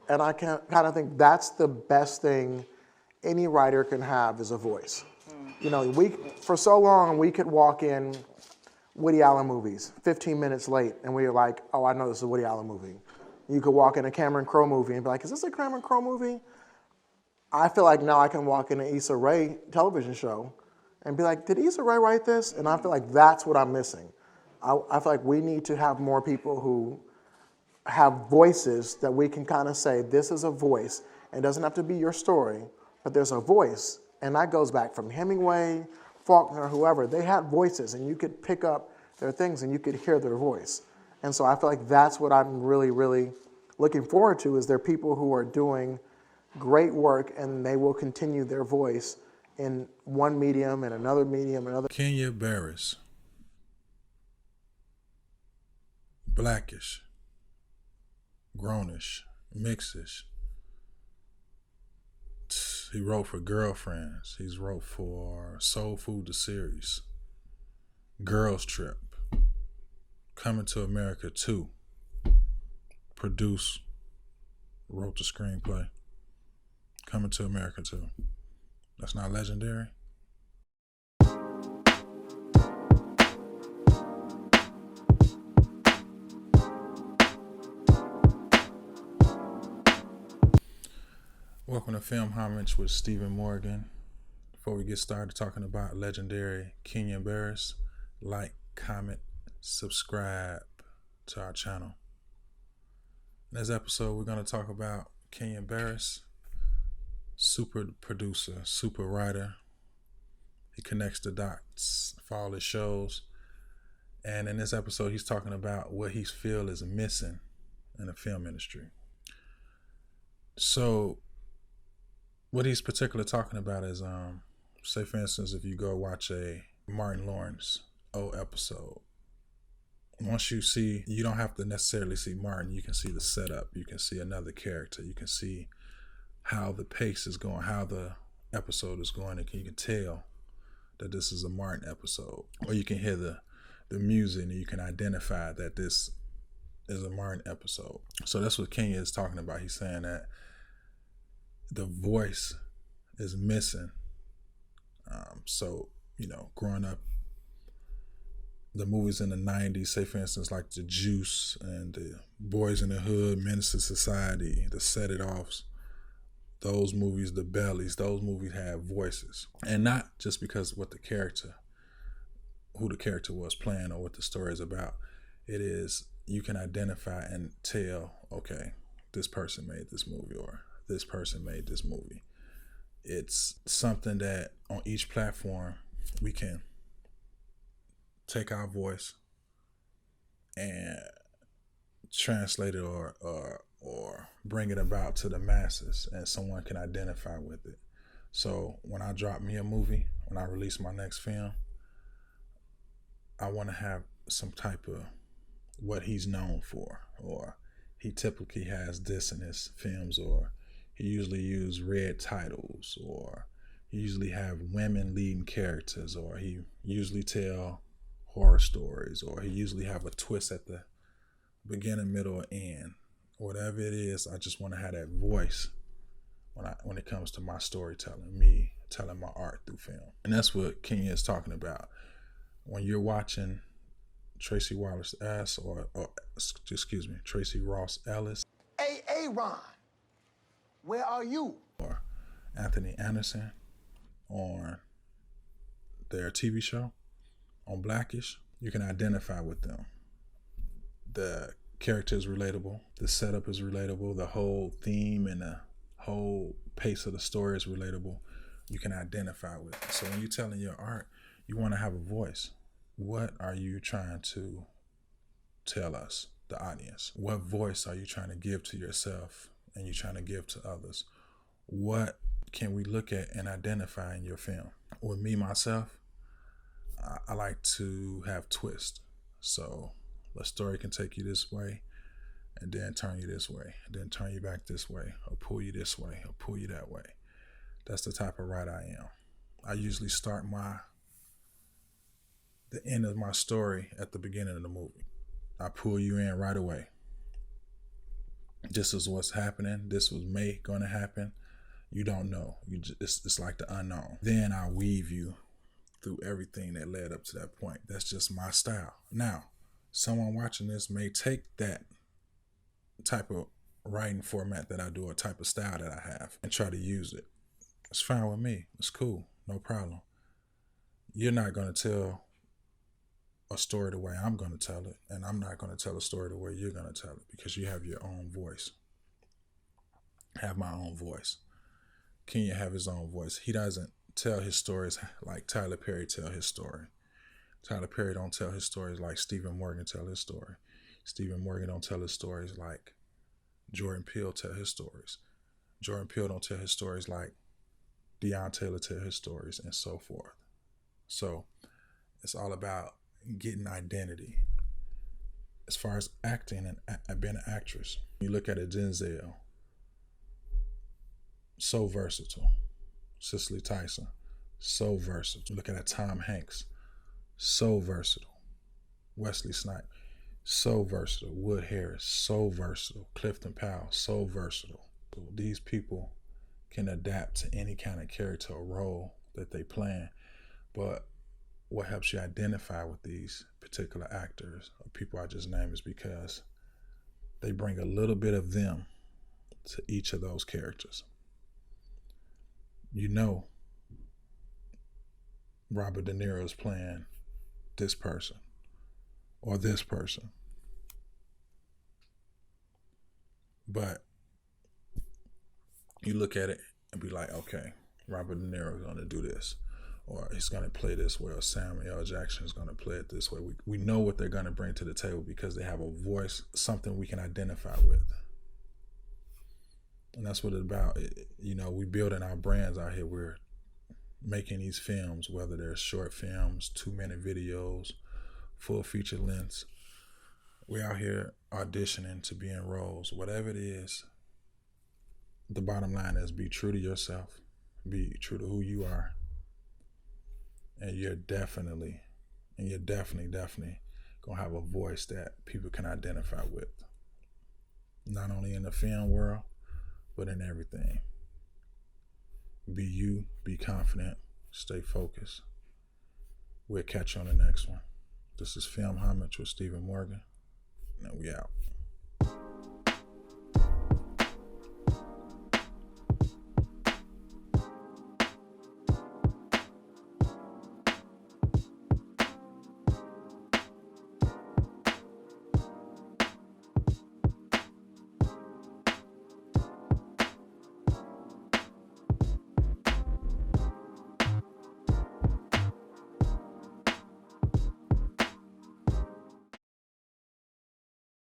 And I kind of think that's the best thing any writer can have is a voice. You know, for so long we could walk in Woody Allen movies 15 minutes late and we were like, oh, I know this is a Woody Allen movie. You could walk in a Cameron Crowe movie and be like, is this a Cameron Crowe movie? I feel like now I can walk in an Issa Rae television show and be like, did Issa Rae write this? And I feel like that's what I'm missing. I feel like we need to have more people who have voices that we can kind of say, this is a voice. It doesn't have to be your story, but there's a voice. And that goes back from Hemingway, Faulkner, whoever. They had voices, and you could pick up their things, and you could hear their voice. And so I feel like that's what I'm really, really looking forward to, is there are people who are doing great work, and they will continue their voice in one medium and another medium, another. Kenya Barris. Blackish. Grownish. Mixish. He wrote for Girlfriends. He's wrote for Soul Food the series. Girls Trip. Coming to America 2. Produced. Wrote the screenplay. Coming to America 2. That's not legendary? Welcome to Film Homage with Stephen Morgan. Before we get started talking about legendary Kenya Barris, like, comment, subscribe to our channel. In this episode, we're going to talk about Kenya Barris, super producer, super writer. He connects the dots for all his shows. And in this episode, he's talking about what he feels is missing in the film industry. So, what he's particularly talking about is, say for instance, if you go watch a Martin Lawrence old episode, once you see, you don't have to necessarily see Martin, you can see the setup, you can see another character, you can see how the pace is going, how the episode is going, and you can tell that this is a Martin episode. Or you can hear the music and you can identify that this is a Martin episode. So that's what Kenya is talking about. He's saying that the voice is missing. So, you know, growing up, the movies in the 90s, say for instance, like The Juice and the Boys in the Hood, Menace to Society, the Set It Offs, those movies, the Bellies, those movies have voices. And not just because of what the character, who the character was playing or what the story is about. It is, you can identify and tell, okay, this person made this movie or this person made this movie. It's something that on each platform we can take our voice and translate it or bring it about to the masses and someone can identify with it. So when I drop me a movie, when I release my next film, I want to have some type of what he's known for, or he typically has this in his films, or he usually use red titles, or he usually have women leading characters, or he usually tell horror stories, or he usually have a twist at the beginning, middle, or end. Whatever it is, I just want to have that voice when it comes to my storytelling, me telling my art through film. And that's what Kenya is talking about. When you're watching Tracy Wallace S. or Tracy Ross Ellis. Hey, Ron, where are you? Or Anthony Anderson on their TV show, on Blackish, you can identify with them. The character is relatable, the setup is relatable, the whole theme and the whole pace of the story is relatable. You can identify with it. So when you're telling your art, you want to have a voice. What are you trying to tell us, the audience? What voice are you trying to give to yourself and you're trying to give to others? What can we look at and identify in your film? With me, myself, I like to have twists. So the story can take you this way and then turn you this way, and then turn you back this way, or pull you this way, or pull you that way. That's the type of writer I am. I usually start the end of my story at the beginning of the movie. I pull you in right away. this is what's happening. This was going to happen. You don't know. It's like the unknown. Then I weave you through everything that led up to that point. That's just my style. Now, someone watching this may take that type of writing format that I do, or type of style that I have, and try to use it. It's fine with me. It's cool. No problem. You're not going to tell a story the way I'm going to tell it, and I'm not going to tell a story the way you're going to tell it, because you have your own voice. I have my own voice. Kenya have his own voice. He doesn't tell his stories like Tyler Perry tell his story. Tyler Perry don't tell his stories like Stephen Morgan tell his story. Stephen Morgan don't tell his stories like Jordan Peele tell his stories. Jordan Peele don't tell his stories like Deion Taylor tell his stories, and so forth. So it's all about getting identity. As far as acting and being an actress, you look at a Denzel, so versatile. Cicely Tyson, so versatile. Look at a Tom Hanks, so versatile. Wesley Snipes, so versatile. Wood Harris, so versatile. Clifton Powell, so versatile. So these people can adapt to any kind of character or role that they play. But what helps you identify with these particular actors or people I just named is because they bring a little bit of them to each of those characters. You know Robert De Niro is playing this person or this person. But you look at it and be like, okay, Robert De Niro is going to do this, or he's going to play this way, or Samuel L. Jackson is going to play it this way. We know what they're going to bring to the table because they have a voice, something we can identify with. And that's what it's about. We building our brands out here. We're making these films, whether they're short films, 2-minute videos, full feature lengths. We're out here auditioning to be in roles. Whatever it is, the bottom line is be true to yourself. Be true to who you are. And you're definitely going to have a voice that people can identify with. Not only in the film world, but in everything. Be you, be confident, stay focused. We'll catch you on the next one. This is Film Homage with Stephen Morgan, and we out.